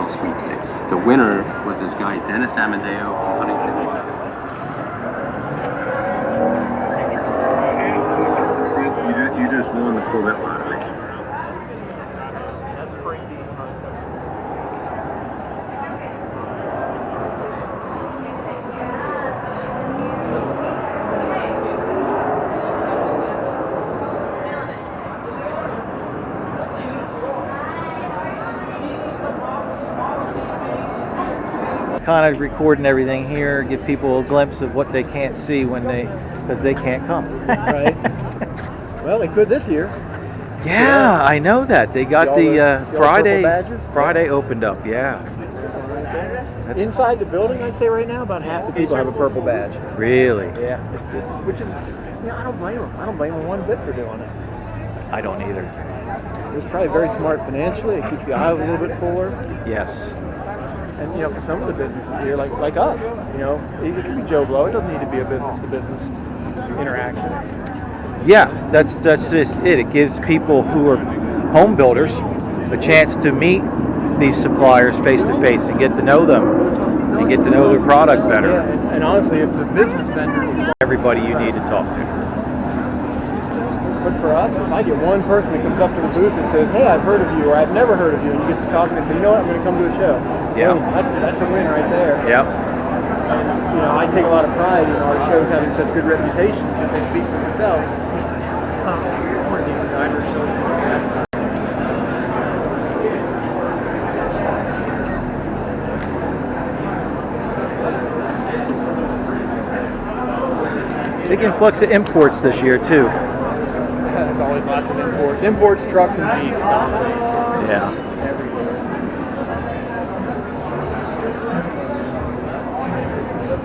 called Sweepstakes. The winner was this guy, Dennis Amadeo from Huntington. You just won the Corvette lottery. Kind of recording everything here, give people a glimpse of what they can't see because they can't come. Right. Well, they could this year. Yeah, I know that. They got the Friday. Friday opened up. Yeah. Inside the building, I'd say right now, about half the people have a purple badge. Really? Yeah. Which is, I don't blame them. I don't blame them one bit for doing it. I don't either. It's probably very smart financially. It keeps the aisles a little bit fuller. Yes. And for some of the businesses here, like us, it can be Joe Blow. It doesn't need to be a business-to-business interaction. Yeah, that's just it. It gives people who are home builders a chance to meet these suppliers face to face and get to know them and get to know their product better. Yeah, and honestly, if the business vendor, everybody you need to talk to. But for us, if I get one person that comes up to the booth and says, "Hey, I've heard of you," or "I've never heard of you," and you get to talk and say, "You know what? I'm going to come to a show." Yeah, that's a win right there. Yeah. And, I take a lot of pride in our shows having such good reputation that they speak for themselves. Big influx of imports this year too. There's always lots of imports. Imports, trucks, and Jeeps. Yeah. Everywhere.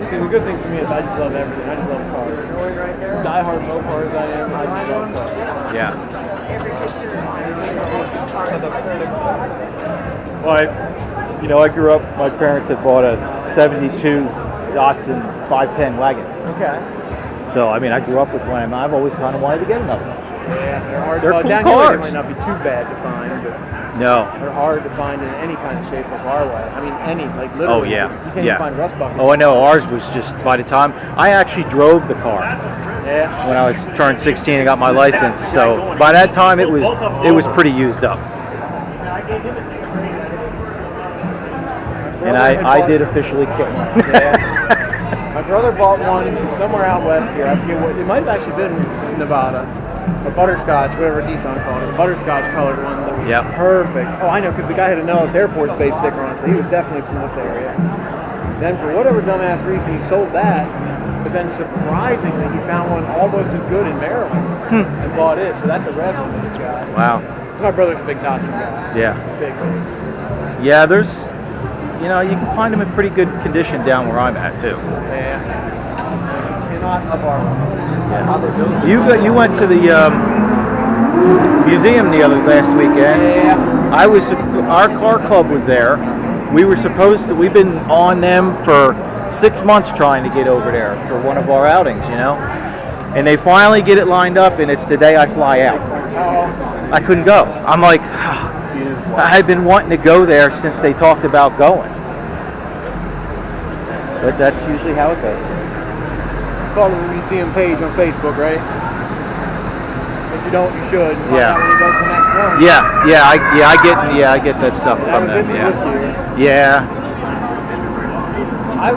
See, the good thing for me is I just love everything. I just love cars. Die-hard Mopars I am. I just love cars. Yeah. Well, I grew up, my parents had bought a 72 Datsun 510 wagon. Okay. So, I grew up with one, and I've always kind of wanted to get another one. Yeah, they're hard. They're cool down cars. Here, they might not be too bad to find, but no, they're hard to find in any kind of shape of our way. Literally. Oh yeah, you can't even find rust buckets. Oh, I know. Ours was just by the time I actually drove the car. Yeah. When I was turned 16 and got my license, so by that time it was pretty used up. And I did officially kill one. Yeah. My brother bought one somewhere out west here. I forget what. It might have actually been in Nevada. A butterscotch, whatever Nissan called it. A butterscotch colored one that was perfect. Oh, I know, because the guy had a Nellis Air Force Base sticker on it, so he was definitely from this area. Then for whatever dumbass reason, he sold that, but then surprisingly, he found one almost as good in Maryland and bought it. So that's a resident guy. Wow. My brother's a big Datsun guy. Yeah. Big. Yeah, there's, you can find them in pretty good condition down where I'm at too. Yeah. Cannot up our Yeah. You went to the museum last weekend. Yeah. Our car club was there. We've been on them for 6 months trying to get over there for one of our outings, and they finally get it lined up, and it's the day I fly out. I couldn't go. I'm like, I've been wanting to go there since they talked about going. But that's usually how it goes. Follow the museum page on Facebook, right? If you don't, you should. Yeah. When he does the next one. I get that stuff from them. Yeah. I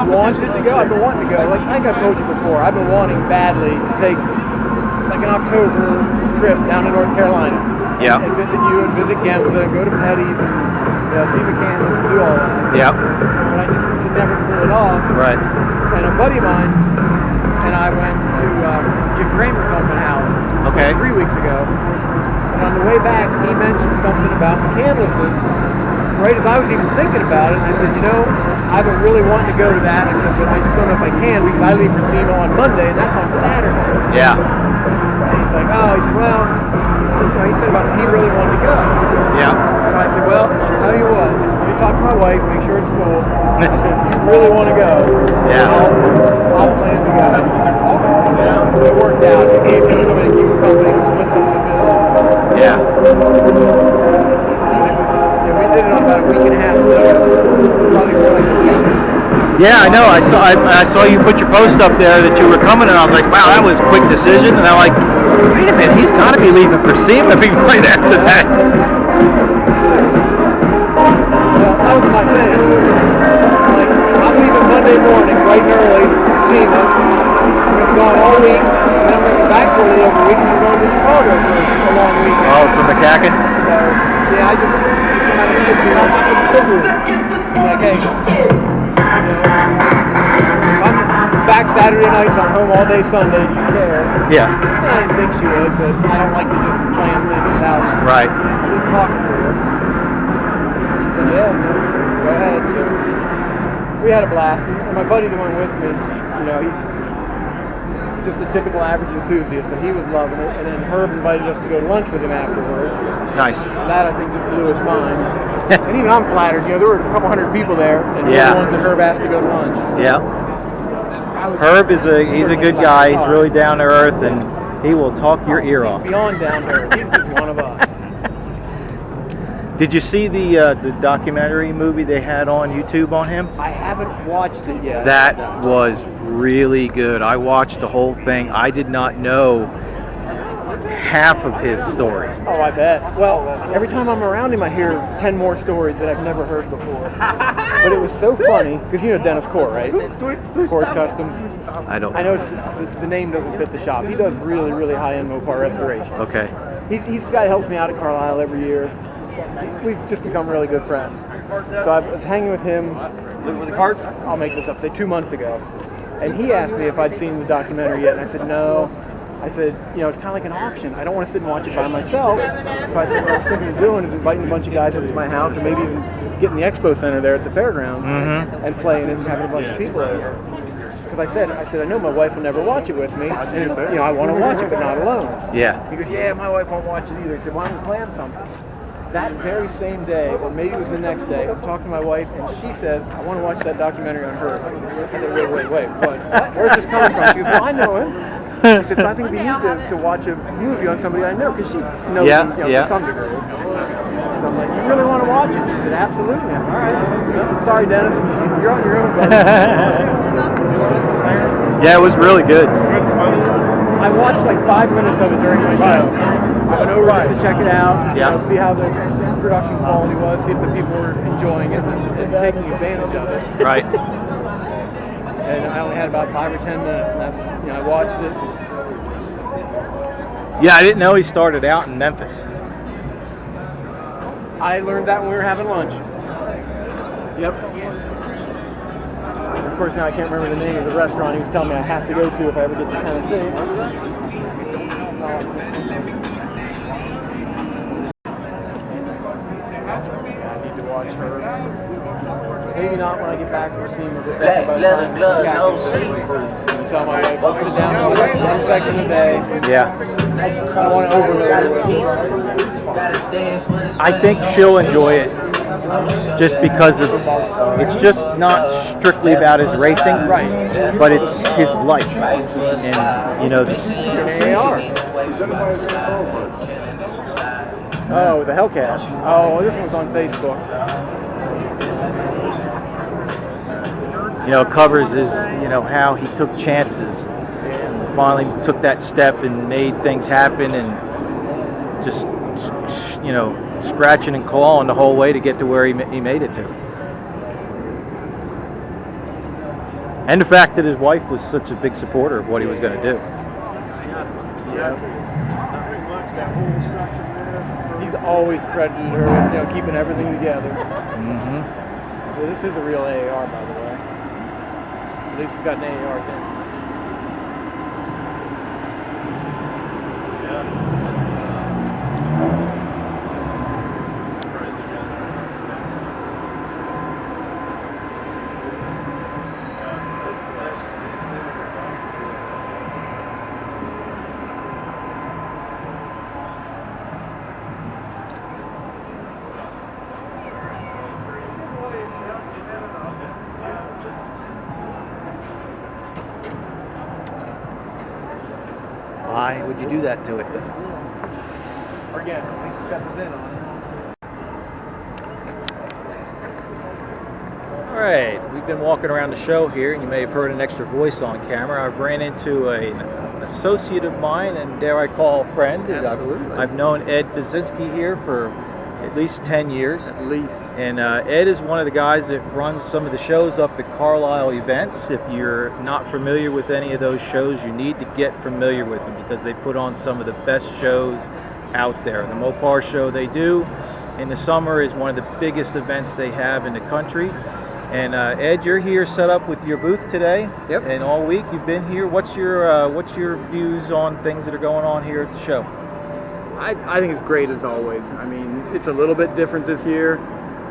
wanted to go. I've been wanting to go. Like I've told you before, I've been wanting badly to take like an October trip down to North Carolina. Yeah. And visit you and visit Gemza and go to Petty's and see McCandless and do all that. Yeah. But I just could never pull it off. Right. And a buddy of mine and I went to Jim Kramer's open house 3 weeks ago. And on the way back, he mentioned something about McCandless's. Right as I was even thinking about it, I said, I've been really wanting to go to that. I said, but I just don't know if I can because I leave for SEMA on Monday and that's on Saturday. Yeah. And he's like, he said, well, he said about if he really wanted to go. Yeah. So I said, well, I'll tell you what. I said, let me talk to my wife, make sure it's cool. I said, if you really want to go, I'll plan to go. It worked out. He gave me somebody to keep a company and split some of the bills. Yeah. And we did it on about a week and a half notice. Probably more like a week. Yeah, I know. I saw you put your post up there that you were coming, and I was like, wow, that was a quick decision. And I'm like, wait a minute, he's got to be leaving for Sema right after that. Well, that was my thing. Like, I'm leaving Monday morning, bright and early, Sema. I'm going to be gone all week, and then I'm going to be back for a little over a week, and I'm going to Chicago for a long weekend. Oh, from McCacken? So, yeah, I just kind of skipped it. I'm like, hey, I'm back Saturday night, so I'm home all day Sunday. Do you care? Yeah. And I didn't think she would, but I don't like to just plan things without Right. at least talking to her. She said, yeah, go ahead. So we had a blast. And my buddy that went with me, you know, he's just a typical average enthusiast, so he was loving it. And then Herb invited us to go to lunch with him afterwards. Nice. So that, I think, just blew his mind. And even I'm flattered. You know, there were a couple hundred people there, and we're the ones that Herb asked to go to lunch. Yeah. Herb is he's a good guy. He's really down to earth, and he will talk your ear off. Beyond down to earth. He's just one of us. Did you see the documentary movie they had on YouTube on him? I haven't watched it yet. That was really good. I watched the whole thing. I did not know half of his story. Oh, I bet. Well, every time I'm around him, I hear 10 more stories that I've never heard before. But it was so funny, because you know Dennis Core, right? Core's Customs. I don't. I know the name doesn't fit the shop. He does really, really high-end Mopar restoration. Okay. He's the guy that helps me out at Carlisle every year. We've just become really good friends. So I was hanging with him. Living with the carts? I'll make this up. Say 2 months ago. And he asked me if I'd seen the documentary yet, and I said no. I said, you know, it's kind of like an auction. I don't want to sit and watch it by myself. So I said, what I was thinking of doing is inviting a bunch of guys over to my house, or maybe even getting the expo center there at the fairgrounds and playing it and having a bunch of people over. Because I said, I know my wife will never watch it with me. And, you know, I want to watch it, but not alone. Yeah. He goes, yeah, my wife won't watch it either. He said, why don't we plan something? That very same day, or maybe it was the next day, I'm talking to my wife, and she says, I want to watch that documentary on her. I said, wait, what? Where's this coming from? She goes, well, I know him. I said, so I think it'd be easy to watch a movie on somebody I know, because she knows him, you know, to some degree. So I'm like, you really want to watch it? She said, absolutely. I'm all right. Sorry, Dennis. You're on your own, buddy. Yeah, it was really good. I watched like 5 minutes of it during my bio. I went over to check it out, you know, see how the production quality was, see if the people were enjoying it and taking advantage of it. Right. And I only had about 5 or 10 minutes, and that's, you know, I watched it. Yeah, I didn't know he started out in Memphis. I learned that when we were having lunch. Yep. Of course, now I can't remember the name of the restaurant he was telling me I have to go to if I ever get to Tennessee. Watch her. Maybe not when I get back from the team. Black leather glove, no secret. Tell my wife, I'll sit down 1 second a day. Yeah. I want to overload it. I think she'll enjoy it just because of it's just not strictly about his racing, Right. but it's his life. And you know, They are. Oh, the Hellcat. Oh, this one's on Facebook. you know, covers his, you know, how he took chances, finally took that step and made things happen, and just, you know, scratching and clawing the whole way to get to where he made it to. And the fact that his wife was such a big supporter of what he was going to do. Yeah. He's always credited her with, you know, keeping everything together. Mm-hmm. Yeah, this is a real AAR, by the way. At least it's got an AAR thing. Why would you do that to it? Again, at least it's got the VIN on right, we've been walking around the show here, and you may have heard an extra voice on camera. I've ran into an associate of mine, and dare I call friend. Absolutely. I've known Ed Buczeskie here for at least 10 years. At least. And Ed is one of the guys that runs some of the shows up at Carlisle Events. If you're not familiar with any of those shows, you need to get familiar with them because they put on some of the best shows out there. The Mopar show they do in the summer is one of the biggest events they have in the country. And Ed, you're here set up with your booth today. Yep. And all week you've been here. What's your views on things that are going on here at the show? I think it's great as always. I mean, it's a little bit different this year.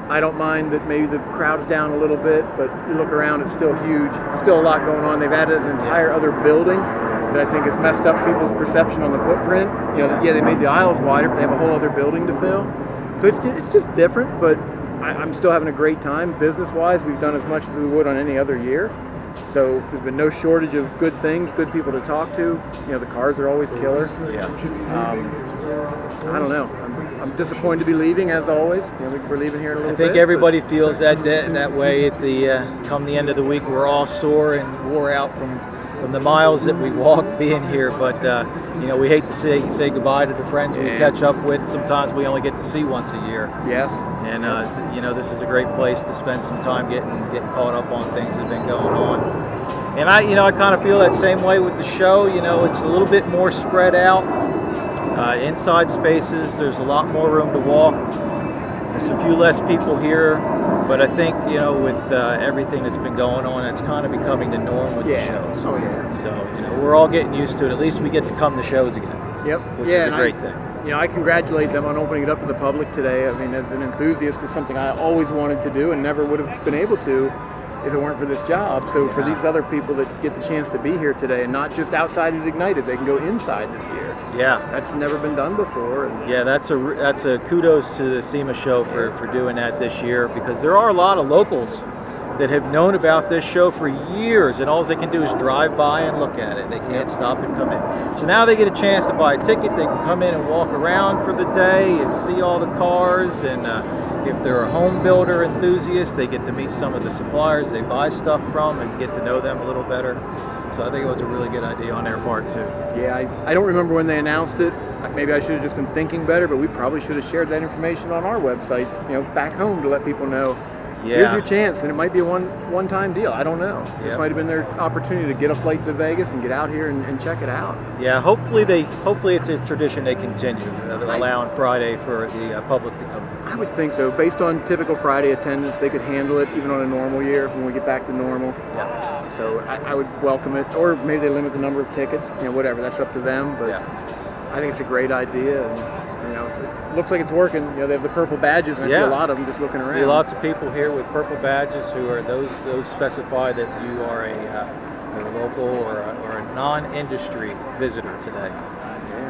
I don't mind that maybe the crowd's down a little bit, but you look around, it's still huge. Still a lot going on. They've added an entire other building that I think has messed up people's perception on the footprint. You know, yeah, they made the aisles wider, but they have a whole other building to fill. So it's just different, but I'm still having a great time. Business-wise, we've done as much as we would on any other year. So there's been no shortage of good things, good people to talk to. You know, the cars are always killer. Yeah. I don't know. I'm disappointed to be leaving, as always. You know, we're leaving here in a little bit. I think everybody feels that way at the come the end of the week. We're all sore and wore out from the miles that we walked being here. But you know, we hate to say goodbye to the friends we catch up with. Sometimes we only get to see once a year. Yes. And you know, this is a great place to spend some time getting caught up on things that have been going on. And I kind of feel that same way with the show. You know, it's a little bit more spread out. Inside spaces, there's a lot more room to walk. There's a few less people here, but I think, you know, with everything that's been going on, it's kind of becoming the norm with the shows. Oh yeah. So, you know, we're all getting used to it. At least we get to come to shows again. Yep. Which is a great thing. You know, I congratulate them on opening it up to the public today. I mean, as an enthusiast, it's something I always wanted to do and never would have been able to if it weren't for this job. So for these other people that get the chance to be here today, and not just outside at Ignited, they can go inside this year. Yeah, that's never been done before. And yeah, that's a kudos to the Sema Show for doing that this year, because there are a lot of locals that have known about this show for years, and all they can do is drive by and look at it. They can't stop and come in. So now they get a chance to buy a ticket. They can come in and walk around for the day and see all the cars. And if they're a home builder enthusiast, they get to meet some of the suppliers they buy stuff from and get to know them a little better. So I think it was a really good idea on their part too. Yeah, I don't remember when they announced it. Maybe I should have just been thinking better, but we probably should have shared that information on our website, you know, back home, to let people know. Yeah. Here's your chance, and it might be a one-time deal. I don't know. This might have been their opportunity to get a flight to Vegas and get out here and check it out. Yeah, hopefully it's a tradition they continue, allowing Friday for the public to come. I would think so. Based on typical Friday attendance, they could handle it even on a normal year when we get back to normal. Yeah. So I would welcome it, or maybe they limit the number of tickets. You know, whatever. That's up to them. But I think it's a great idea. And, you know, it looks like it's working. You know, they have the purple badges, and I see a lot of them just looking around. I see lots of people here with purple badges who are those specify that you are a local or a non-industry visitor today.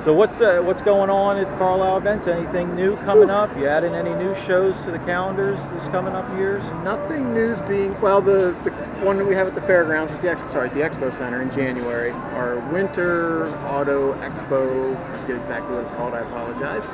So what's going on at Carlisle Events? Anything new coming up? You adding any new shows to the calendars this coming up years? Nothing new's being, well, the one that we have at the fairgrounds, at the Expo Center in January, our Winter Auto Expo. I forget exactly what it's called, I apologize.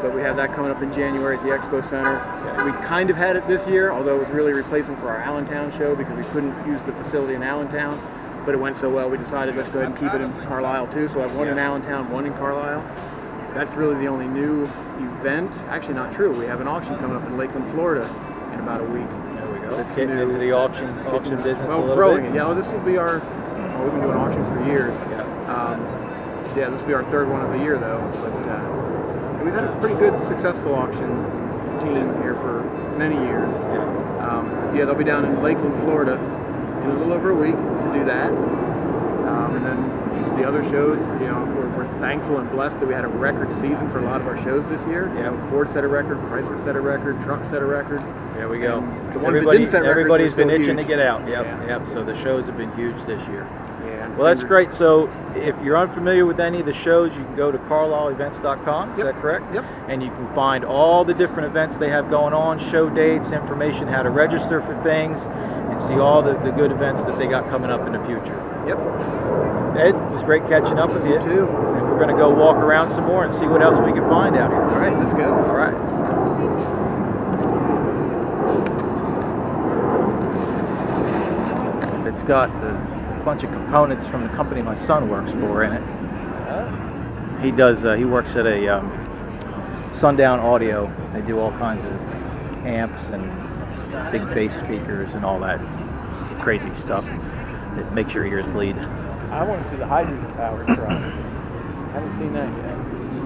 But we have that coming up in January at the Expo Center. We kind of had it this year, although it was really a replacement for our Allentown show because we couldn't use the facility in Allentown. But it went so well, we decided let's go ahead and keep it in Carlisle too. So I have one in Allentown, one in Carlisle. That's really the only new event. Actually, not true. We have an auction coming up in Lakeland, Florida in about a week. There we go. Getting into the auction business a little growing bit. it. Yeah, well, this will be our, we've been doing auctions for years. This will be our third one of the year though. But we've had a pretty good, successful auction team here for many years. They'll be down in Lakeland, Florida in a little over a week to do that. And then just the other shows, you know, we're thankful and blessed that we had a record season for a lot of our shows this year. Yeah, Ford set a record, Chrysler set a record, Truck set a record. There we go. Everybody's been itching huge. to get out. Yep. So the shows have been huge this year. Yeah. Well, that's great. So if you're unfamiliar with any of the shows, you can go to carlisleevents.com. Is that correct? Yep. And you can find all the different events they have going on, show dates, information, how to register for things, and see all the good events that they got coming up in the future. Yep. Ed, it was great catching up with you. You too. And we're going to go walk around some more and see what else we can find out here. All right, let's go. All right. got a bunch of components from the company my son works for in it. He does. He works at a Sundown Audio. They do all kinds of amps and big bass speakers and all that crazy stuff that makes your ears bleed. I want to see the hydrogen-powered truck. Haven't seen that yet.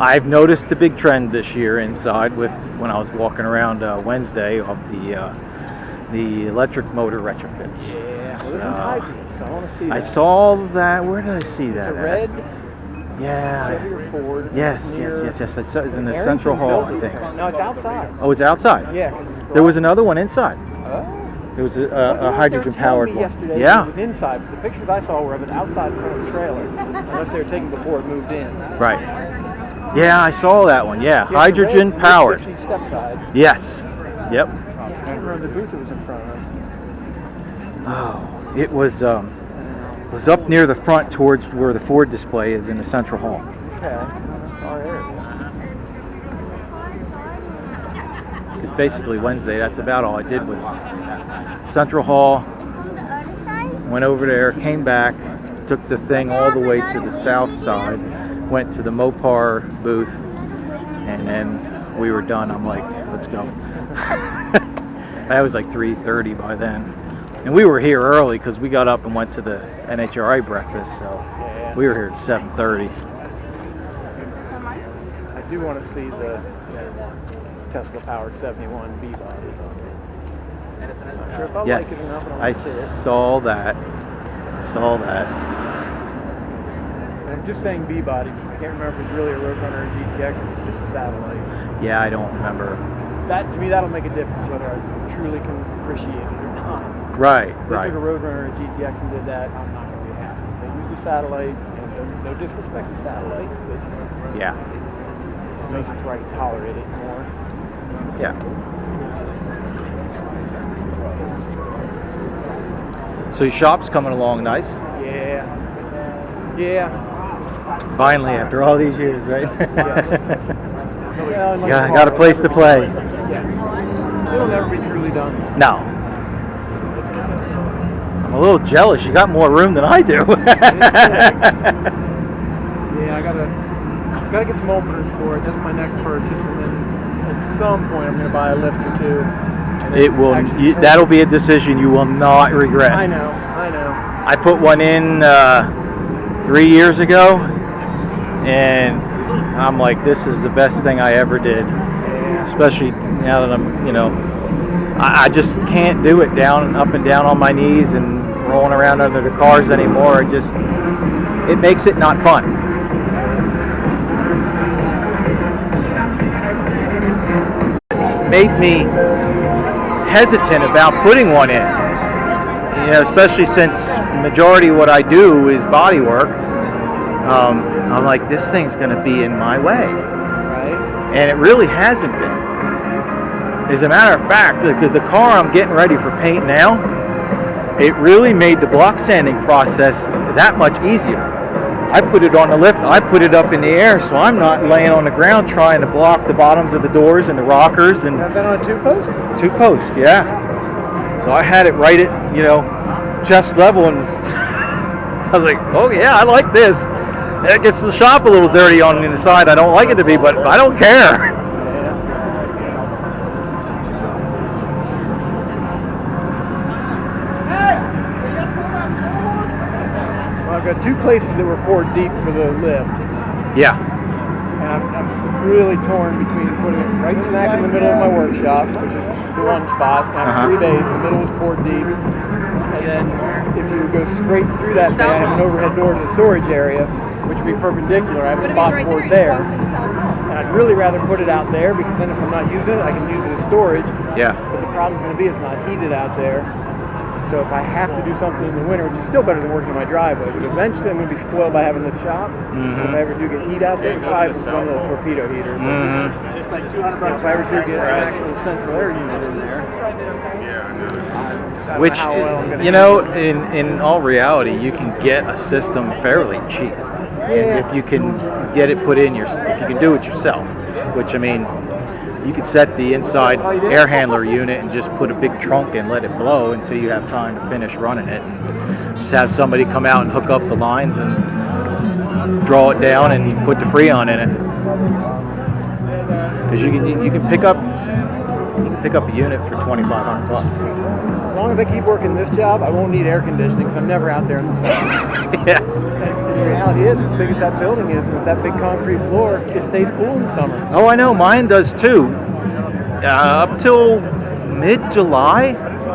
I've noticed the big trend this year inside with when I was walking around Wednesday of the electric motor retrofits. Yeah, well, there's hydrogen, so I want to see that. I saw that. Where did I see that? It's a red. Yeah. Chevy or Ford. Yes. I saw it's in the central hall, I think. No, it's outside. Oh, it's outside. Yeah. There was another one inside. Oh. There was a hydrogen-powered one. Yesterday Yeah. It was inside. But the pictures I saw were of it outside in front of the trailer, unless they were taken before it moved in. Right. Yeah, I saw that one. Yeah, Yeah, hydrogen-powered. Step side. Yes. Yep. I can't remember the booth it was in front of. Oh, it was up near the front towards where the Ford display is in the central hall. Okay. Our area. Because basically Wednesday, that's about all I did was Central Hall, went over there, came back, took the thing all the way to the south side, went to the Mopar booth, and then we were done. I'm like, let's go. That was like 3:30 by then. And we were here early because we got up and went to the NHRA breakfast, so we were here at 7:30. I do want to see the Tesla-powered 71 B-body. Not sure if I Yes, like it enough, but I I want to see it. saw that. And I'm just saying B-body. I can't remember if it's really a Roadrunner or GTX or if it's just a satellite. Yeah, I don't remember. That, to me, that'll make a difference whether I truly can appreciate it or not. Right, If right. they took a Roadrunner or GTX and did that, I'm not going to be happy. They used the satellite, and no disrespect to satellites, but Yeah, it makes it so I can tolerate it more. yeah. So your shop's coming along nice. Yeah. Yeah. Finally, after all these years, right? Well, Yeah, got a place to play. Yeah. It'll never be truly done. No. I'm a little jealous. You got more room than I do. Yeah, I gotta get some openers for it. That's my next purchase, and then at some point I'm gonna buy a lift or two. It will. That'll be a decision you will not regret. I know. I put one in 3 years ago, and I'm like, this is the best thing I ever did. Especially now that I'm, I just can't do it up and down on my knees and rolling around under the cars anymore. It makes it not fun. Made me hesitant about putting one in. Especially since majority of what I do is body work. I'm like, this thing's going to be in my way. Right. And it really hasn't been. As a matter of fact, the car I'm getting ready for paint now, it really made the block sanding process that much easier. I put it on the lift, I put it up in the air, so I'm not laying on the ground trying to block the bottoms of the doors and the rockers. And Is that on a 2-post? 2-post, yeah. So I had it right at, chest level, and I was like, oh yeah, I like this. It gets the shop a little dirty on the inside. I don't like it to be, but I don't care. Well, I've got two places that were poured deep for the lift. Yeah. And I'm really torn between putting it right smack in the middle of my workshop, which is the one spot. I have 3 bays, the middle is poured deep. And then if you go straight through that bay, I have an overhead door to the storage area, which would be perpendicular. I have a spot poured there. And I'd really rather put it out there, because then if I'm not using it, I can use it as storage. Yeah. But the problem's going to be it's not heated out there. So if I have to do something in the winter, which is still better than working in my driveway, but eventually I'm going to be spoiled by having this shop. If I ever do get heat out there, I have one little torpedo heater. It's like $200 if I ever do get an actual central air unit in there. Which, in all reality, you can get a system fairly cheap. And if you can get it put in if you can do it yourself, which, You could set the inside air handler unit and just put a big trunk and let it blow until you have time to finish running it. And just have somebody come out and hook up the lines and draw it down and you put the Freon in it. Because you can pick up a unit for $2,500 bucks. As long as I keep working this job, I won't need air conditioning because I'm never out there in the sun. Yeah. And the reality is, as big as that building is, with that big concrete floor, it stays cool in the summer. Oh, I know. Mine does too. Up till mid-July,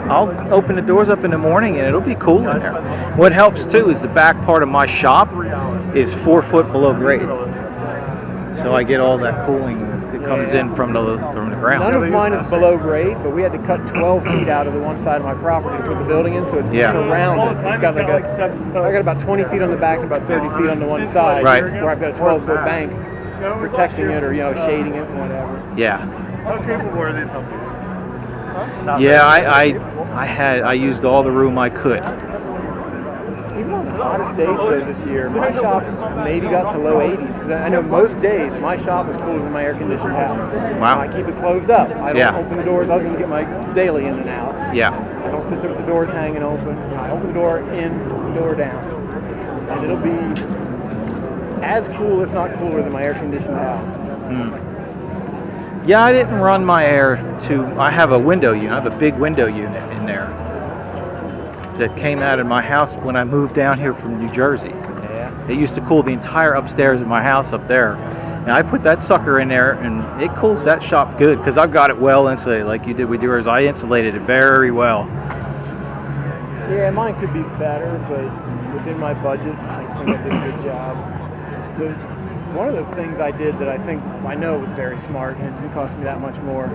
I'll open the doors up in the morning and it'll be cool in there. What helps too is the back part of my shop is 4 foot below grade. So I get all that cooling that comes in from the ground. None of mine is below grade, but we had to cut 12 feet out of the one side of my property to put the building in, so it's surrounded. It's got like I got about 20 feet on the back and about 30 feet on the one side, right, where I've got a 12-foot bank protecting it or shading it, whatever. Yeah. How capable are these humpies? Yeah, I used all the room I could. Even on the hottest days this year, my shop maybe got to low 80s, because I know most days my shop is cooler than my air-conditioned house. Wow. I keep it closed up. I don't open the doors other than to get my daily in and out. Yeah. I don't sit there with the doors hanging open. I open the door in, the door down. And it'll be as cool, if not cooler, than my air-conditioned house. Yeah, I didn't run my air I have a window unit. I have a big window unit in there that came out of my house when I moved down here from New Jersey. Yeah. It used to cool the entire upstairs of my house up there. And I put that sucker in there and it cools that shop good because I've got it well insulated like you did with yours. I insulated it very well. Yeah, mine could be better, but within my budget, I think I did a good job. One of the things I did that I know was very smart, and it didn't cost me that much more,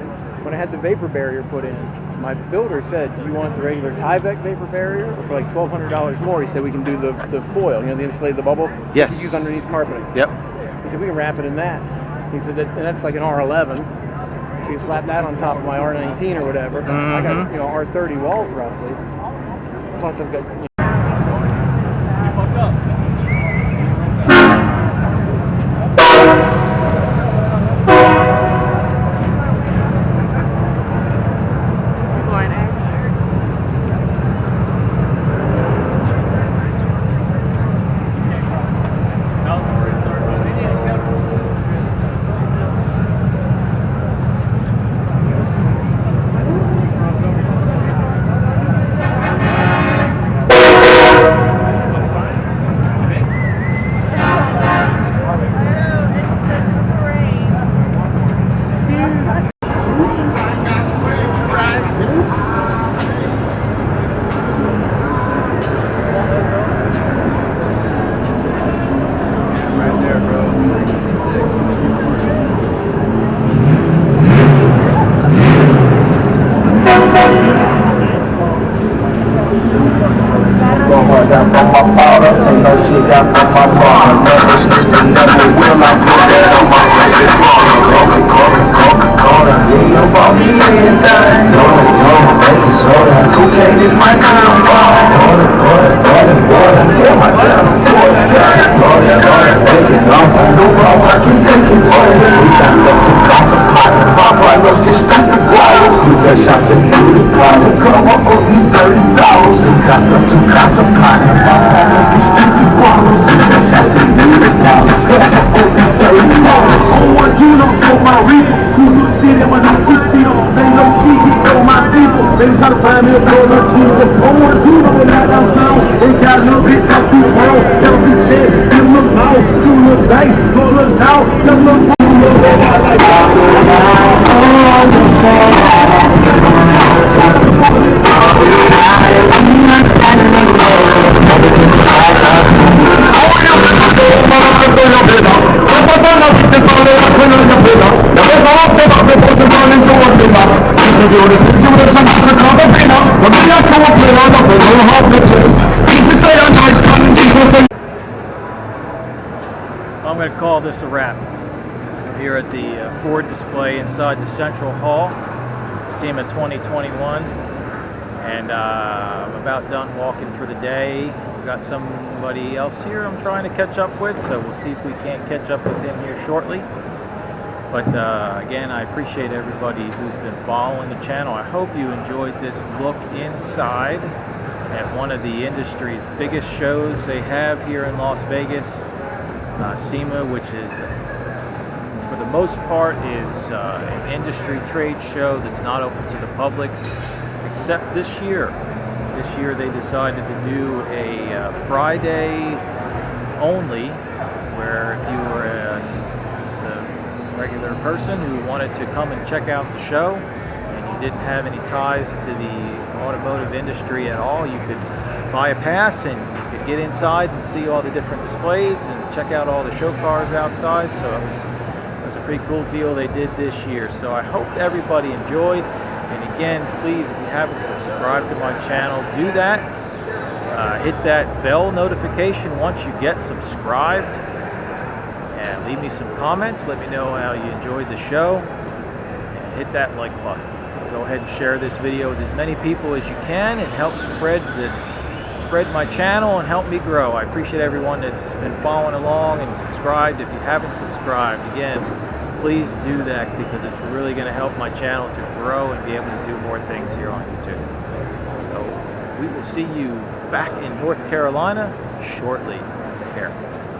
when I had the vapor barrier put in, my builder said, do you want the regular Tyvek vapor barrier? Or for like $1,200 more, he said we can do the foil, the insulated, the bubble? Yes. You use underneath carpeting. Yep. He said, we can wrap it in that. He said, and that's like an R11. So you slap that on top of my R19 or whatever. I got, R30 walls roughly. Plus I've got, I'm going to call this a wrap. We're here at the Ford display inside the Central Hall, SEMA 2021, and I'm about done walking for the day. We've got somebody else here I'm trying to catch up with, so we'll see if we can't catch up with him here shortly. But again, I appreciate everybody who's been following the channel. I hope you enjoyed this look inside at one of the industry's biggest shows they have here in Las Vegas. Sema, which is, for the most part, is an industry trade show that's not open to the public, except this year. This year they decided to do a Friday only, where if you were just a regular person who wanted to come and check out the show, and you didn't have any ties to the automotive industry at all, you could buy a pass and you could get inside and see all the different displays and check out all the show cars outside. So it was a pretty cool deal they did this year. So I hope everybody enjoyed. And again, please, if you haven't subscribed to my channel, do that. Hit that bell notification once you get subscribed. And leave me some comments. Let me know how you enjoyed the show. And hit that like button. Go ahead and share this video with as many people as you can and help spread my channel and help me grow. I appreciate everyone that's been following along and subscribed. If you haven't subscribed, again, please do that, because it's really going to help my channel to grow and be able to do more things here on YouTube. So we will see you back in North Carolina shortly. Take care.